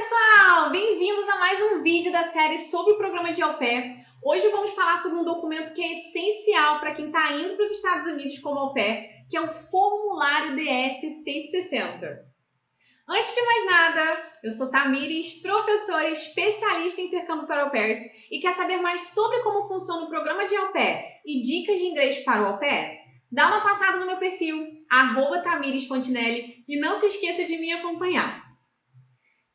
pessoal! Bem-vindos a mais um vídeo da série sobre o programa de au pair. Hoje vamos falar sobre um documento que é essencial para quem está indo para os Estados Unidos como au pair, que é o formulário DS-160. Antes de mais nada, eu sou Tamires, professora especialista em intercâmbio para au pairs e quer saber mais sobre como funciona o programa de au pair e dicas de inglês para o au pair? Dá uma passada no meu perfil, @TamiresFontinelli, e não se esqueça de me acompanhar.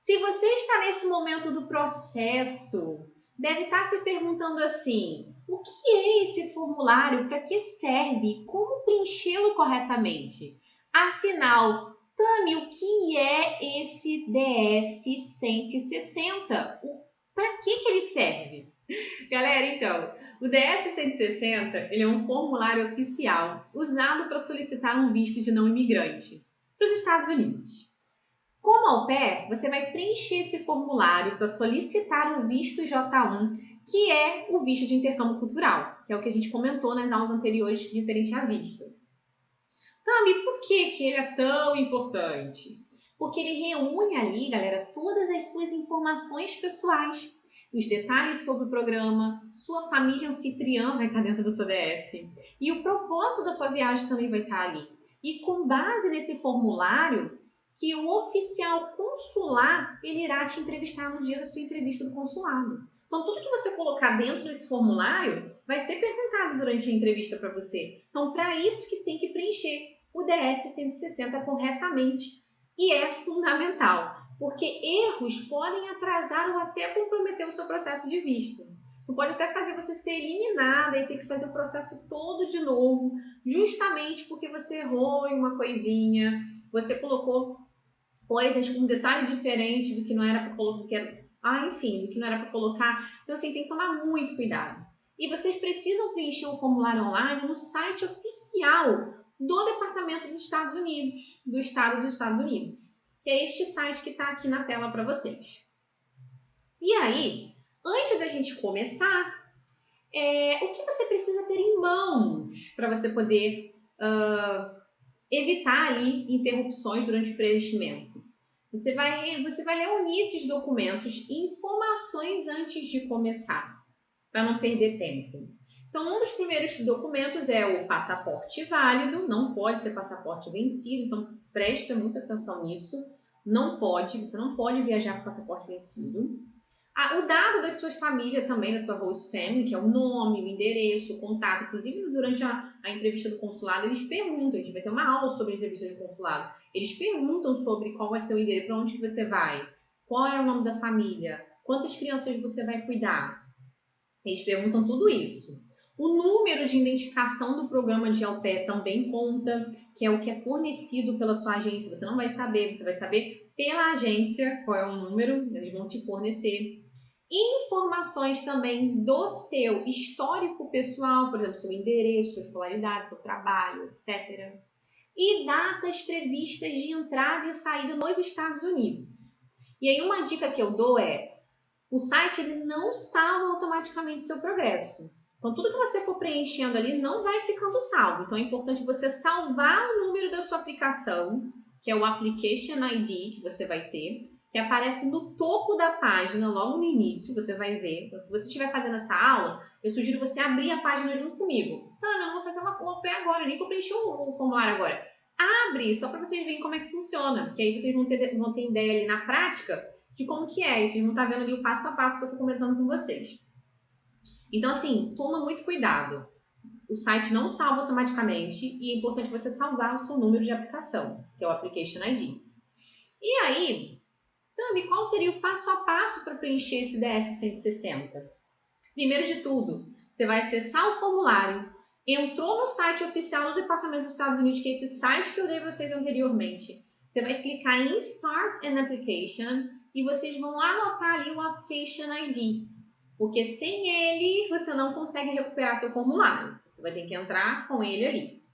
Se você está nesse momento do processo, deve estar se perguntando assim: o que é esse formulário? Para que serve? Como preenchê-lo corretamente? Afinal, Tami, o que é esse DS-160? Para que ele serve? Galera, então, o DS-160 ele é um formulário oficial usado para solicitar um visto de não imigrante para os Estados Unidos. Como au pair, você vai preencher esse formulário para solicitar o visto J1, que é o visto de intercâmbio cultural, que é o que a gente comentou nas aulas anteriores referente a visto. Tami, por que ele é tão importante? Porque ele reúne ali, galera, todas as suas informações pessoais, os detalhes sobre o programa, sua família anfitriã vai estar dentro do seu DS e o propósito da sua viagem também vai estar ali. E com base nesse formulário, que o oficial consular, ele irá te entrevistar no dia da sua entrevista do consulado. Então, tudo que você colocar dentro desse formulário vai ser perguntado durante a entrevista para você. Então, para isso que tem que preencher o DS-160 corretamente. E é fundamental, porque erros podem atrasar ou até comprometer o seu processo de visto. Tu pode até fazer você ser eliminada e ter que fazer o processo todo de novo, justamente porque você errou em uma coisinha, você colocou coisas com um detalhe diferente do que não era para colocar, do que não era para colocar. Então, assim, tem que tomar muito cuidado. E vocês precisam preencher o formulário online no site oficial do Departamento dos Estados Unidos, do Estado dos Estados Unidos, que é este site que está aqui na tela para vocês. E aí, antes da gente começar, o que você precisa ter em mãos para você poder evitar ali interrupções durante o preenchimento? Você vai reunir esses documentos e informações antes de começar, para não perder tempo. Então, um dos primeiros documentos é o passaporte válido, não pode ser passaporte vencido, então presta muita atenção nisso. Você não pode viajar com passaporte vencido. O dado da sua família também, da sua host family, que é o nome, o endereço, o contato. Inclusive, durante a entrevista do consulado, eles perguntam, a gente vai ter uma aula sobre entrevista de consulado, eles perguntam sobre qual vai ser o endereço, para onde que você vai, qual é o nome da família, quantas crianças você vai cuidar. Eles perguntam tudo isso. O número de identificação do programa de au pair também conta, que é o que é fornecido pela sua agência. Você não vai saber, você vai saber pela agência qual é o número, eles vão te fornecer. Informações também do seu histórico pessoal, por exemplo, seu endereço, sua escolaridade, seu trabalho, etc. E datas previstas de entrada e saída nos Estados Unidos. E aí uma dica que eu dou é: o site ele não salva automaticamente seu progresso. Então, tudo que você for preenchendo ali não vai ficando salvo. Então, é importante você salvar o número da sua aplicação, que é o Application ID que você vai ter, que aparece no topo da página, logo no início, você vai ver. Então, se você estiver fazendo essa aula, eu sugiro você abrir a página junto comigo. Tá, eu não vou fazer uma au pair agora, nem que eu preenchi o formulário agora. Abre, só para vocês verem como é que funciona, que aí vocês vão ter ideia ali na prática de como que é, e vocês vão estar vendo ali o passo a passo que eu estou comentando com vocês. Então, assim, toma muito cuidado. O site não salva automaticamente e é importante você salvar o seu número de aplicação, que é o Application ID. E aí, Tami, qual seria o passo a passo para preencher esse DS-160? Primeiro de tudo, você vai acessar o formulário, entrou no site oficial do Departamento dos Estados Unidos, que é esse site que eu dei para vocês anteriormente. Você vai clicar em Start an Application e vocês vão anotar ali o Application ID. Porque sem ele, você não consegue recuperar seu formulário. Você vai ter que entrar com ele ali.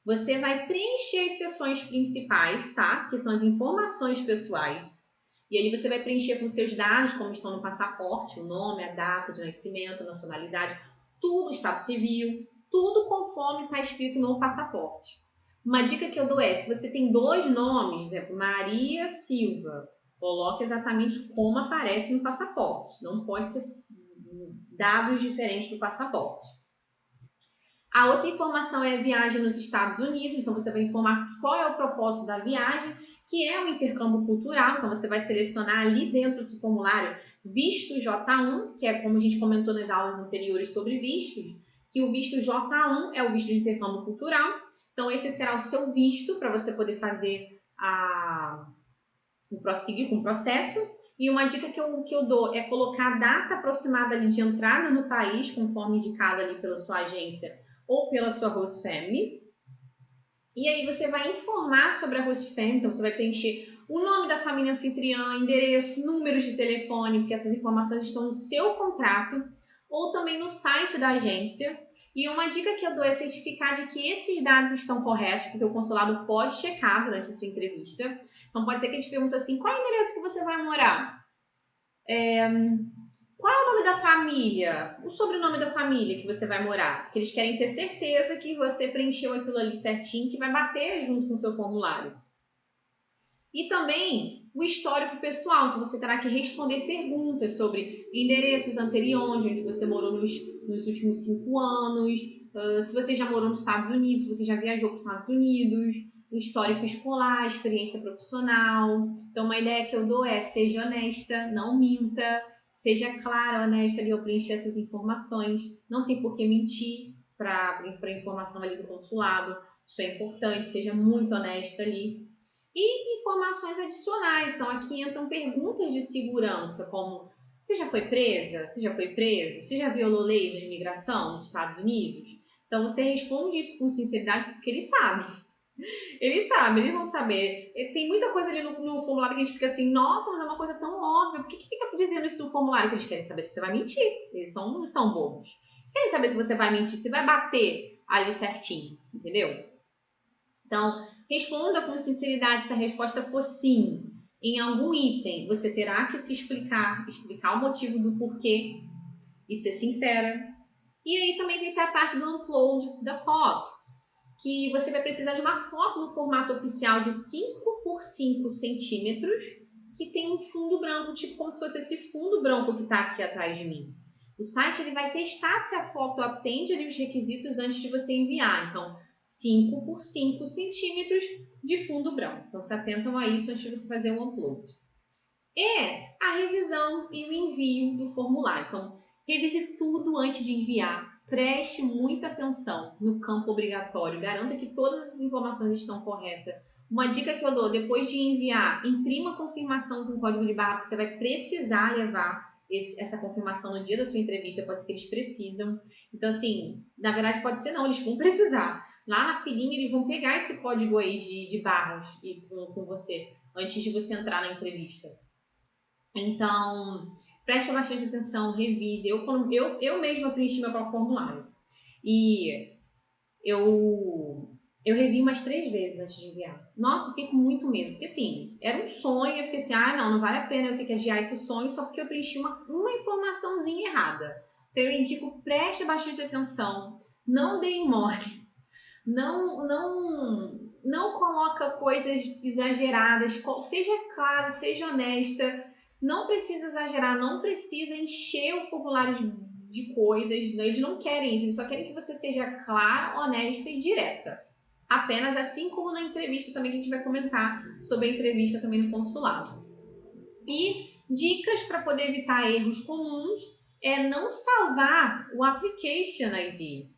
Você vai preencher as seções principais, tá? Que são as informações pessoais. E ali você vai preencher com seus dados, como estão no passaporte, o nome, a data de nascimento, a nacionalidade, tudo, estado civil, tudo conforme está escrito no passaporte. Uma dica que eu dou é, se você tem dois nomes, por exemplo, Maria Silva, Coloque exatamente como aparece no passaporte. Não pode ser dados diferentes do passaporte. A outra informação é a viagem nos Estados Unidos, então você vai informar qual é o propósito da viagem, que é o intercâmbio cultural, então você vai selecionar ali dentro do seu formulário visto J1, que é como a gente comentou nas aulas anteriores sobre vistos, que o visto J1 é o visto de intercâmbio cultural, então esse será o seu visto para você poder fazer prosseguir com o processo. E uma dica que eu dou é colocar a data aproximada ali de entrada no país, conforme indicado ali pela sua agência ou pela sua host family. E aí você vai informar sobre a host family, então você vai preencher o nome da família anfitriã, endereço, números de telefone, porque essas informações estão no seu contrato ou também no site da agência. E uma dica que eu dou é certificar de que esses dados estão corretos, porque o consulado pode checar durante a sua entrevista. Então pode ser que eles perguntem assim, qual é o endereço que você vai morar? Qual é o nome da família? O sobrenome da família que você vai morar? Porque eles querem ter certeza que você preencheu aquilo ali certinho, que vai bater junto com o seu formulário. E também o histórico pessoal, então você terá que responder perguntas sobre endereços anteriores, onde você morou nos últimos 5 anos, se você já morou nos Estados Unidos, se você já viajou para os Estados Unidos, o histórico escolar, experiência profissional. Então uma ideia que eu dou é seja honesta, não minta, seja clara, honesta ali ao preencher essas informações, não tem por que mentir para a informação ali do consulado, isso é importante, seja muito honesta ali. E informações adicionais, então aqui entram perguntas de segurança, como você já foi presa? Você já foi preso? Você já violou leis de imigração nos Estados Unidos? Então você responde isso com sinceridade porque eles sabem. Eles sabem, eles vão saber. Tem muita coisa ali no formulário que a gente fica assim, nossa, mas é uma coisa tão óbvia. Por que fica dizendo isso no formulário? Que eles querem saber se você vai mentir. Eles são bobos. Eles querem saber se você vai mentir, se vai bater ali certinho, entendeu? Então, responda com sinceridade se a resposta for sim. Em algum item, você terá que se explicar o motivo do porquê e ser sincera. E aí também vai ter a parte do upload da foto, que você vai precisar de uma foto no formato oficial de 5 por 5 centímetros, que tem um fundo branco, tipo como se fosse esse fundo branco que está aqui atrás de mim. O site ele vai testar se a foto atende ali os requisitos antes de você enviar. Então, 5 por 5 centímetros de fundo branco. Então, se atentam a isso antes de você fazer um upload. E a revisão e o envio do formulário. Então, revise tudo antes de enviar. Preste muita atenção no campo obrigatório. Garanta que todas as informações estão corretas. Uma dica que eu dou, depois de enviar, imprima a confirmação com código de barra, porque você vai precisar levar essa confirmação no dia da sua entrevista. Pode ser que eles precisam. Então, assim, na verdade pode ser não, eles vão precisar. Lá na filinha eles vão pegar esse código aí de barras com você, antes de você entrar na entrevista. Então, preste bastante atenção, revise. Eu mesma preenchi meu próprio formulário. E eu revi umas 3 vezes antes de enviar. Nossa, eu fiquei com muito medo. Porque assim, era um sonho. Eu fiquei assim, não vale a pena eu ter que adiar esse sonho só porque eu preenchi uma informaçãozinha errada. Então eu indico, preste bastante atenção. Não dê mole. Não coloca coisas exageradas. Seja claro, seja honesta. Não precisa exagerar, não precisa encher o formulário de coisas, né? Eles não querem isso, eles só querem que você seja clara, honesta e direta. Apenas assim como na entrevista também, que a gente vai comentar sobre a entrevista também no consulado. E dicas para poder evitar erros comuns é não salvar o Application ID.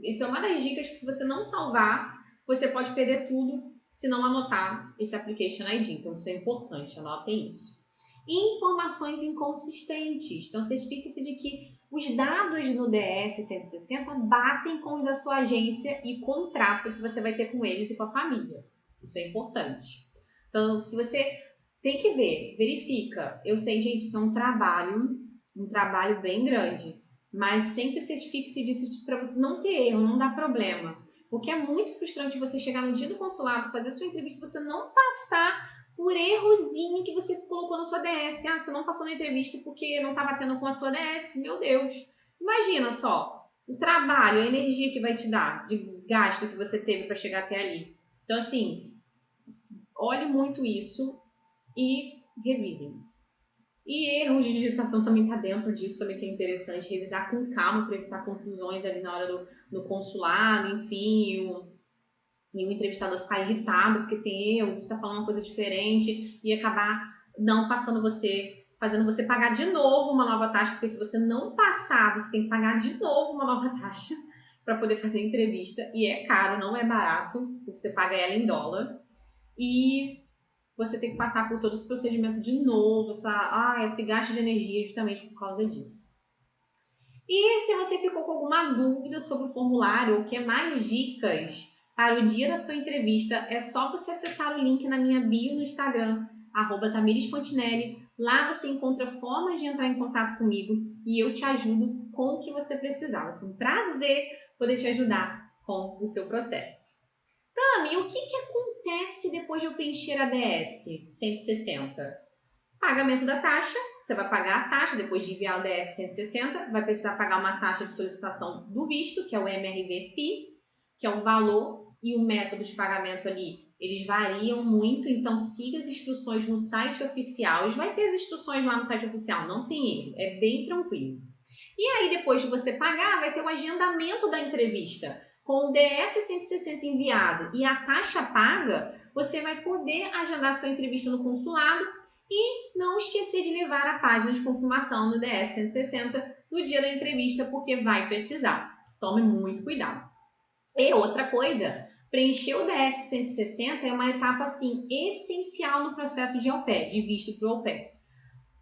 Isso é uma das dicas, que se você não salvar, você pode perder tudo se não anotar esse Application ID. Então, isso é importante, anotem isso. E informações inconsistentes. Então, certifique-se de que os dados no DS 160 batem com os da sua agência e contrato que você vai ter com eles e com a família. Isso é importante. Então, se você tem que verifica. Eu sei, gente, isso é um trabalho bem grande. Mas sempre certifique-se disso para não ter erro, não dar problema. Porque é muito frustrante você chegar no dia do consulado, fazer sua entrevista e você não passar por errozinho que você colocou na sua DS. Você não passou na entrevista porque não está batendo com a sua DS. Meu Deus! Imagina só, o trabalho, a energia que vai te dar, de gasto que você teve para chegar até ali. Então, assim, olhe muito isso e revisem. E erros de digitação também tá dentro disso, também que é interessante revisar com calma para evitar confusões ali na hora do consulado, enfim, e o entrevistador ficar irritado porque tem erros, você está falando uma coisa diferente e acabar não passando você, fazendo você pagar de novo uma nova taxa, porque se você não passar, você tem que pagar de novo uma nova taxa para poder fazer a entrevista, e é caro, não é barato, porque você paga ela em dólar, e você tem que passar por todo esse procedimento de novo, esse gasto de energia justamente por causa disso. E se você ficou com alguma dúvida sobre o formulário ou quer mais dicas para o dia da sua entrevista, é só você acessar o link na minha bio no Instagram, @tamiresfontinelli. Lá você encontra formas de entrar em contato comigo e eu te ajudo com o que você precisar. Vai ser um prazer poder te ajudar com o seu processo. Tami, o que acontece depois de eu preencher a DS 160? Pagamento da taxa, você vai pagar a taxa depois de enviar o DS 160, vai precisar pagar uma taxa de solicitação do visto, que é o MRV-P, que é o valor e o método de pagamento ali, eles variam muito, então siga as instruções no site oficial. Vai ter as instruções lá no site oficial, não tem erro, é bem tranquilo. E aí, depois de você pagar, vai ter o agendamento da entrevista. Com o DS 160 enviado e a taxa paga, você vai poder agendar sua entrevista no consulado e não esquecer de levar a página de confirmação no DS 160 no dia da entrevista, porque vai precisar. Tome muito cuidado. E outra coisa, preencher o DS 160 é uma etapa assim essencial no processo de au pair, de visto para o au pair.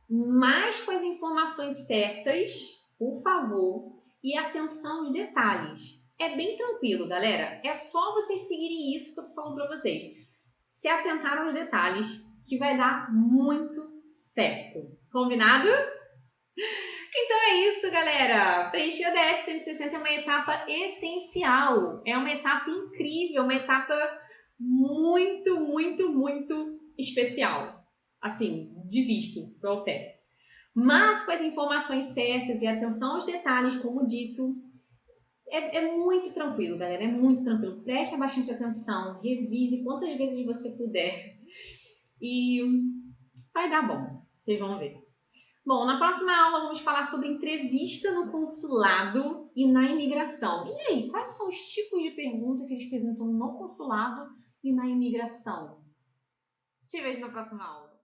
Mas com as informações certas, por favor, e atenção aos detalhes. É bem tranquilo, galera. É só vocês seguirem isso que eu tô falando para vocês. Se atentar aos detalhes, que vai dar muito certo. Combinado? Então é isso, galera. Preencher o DS 160 é uma etapa essencial. É uma etapa incrível, uma etapa muito, muito, muito especial. Assim, de visto para o au pair. Mas com as informações certas e atenção aos detalhes, como dito, é muito tranquilo, galera. É muito tranquilo. Preste bastante atenção, revise quantas vezes você puder e vai dar bom. Vocês vão ver. Bom, na próxima aula vamos falar sobre entrevista no consulado e na imigração. E aí, quais são os tipos de pergunta que eles perguntam no consulado e na imigração? Te vejo na próxima aula.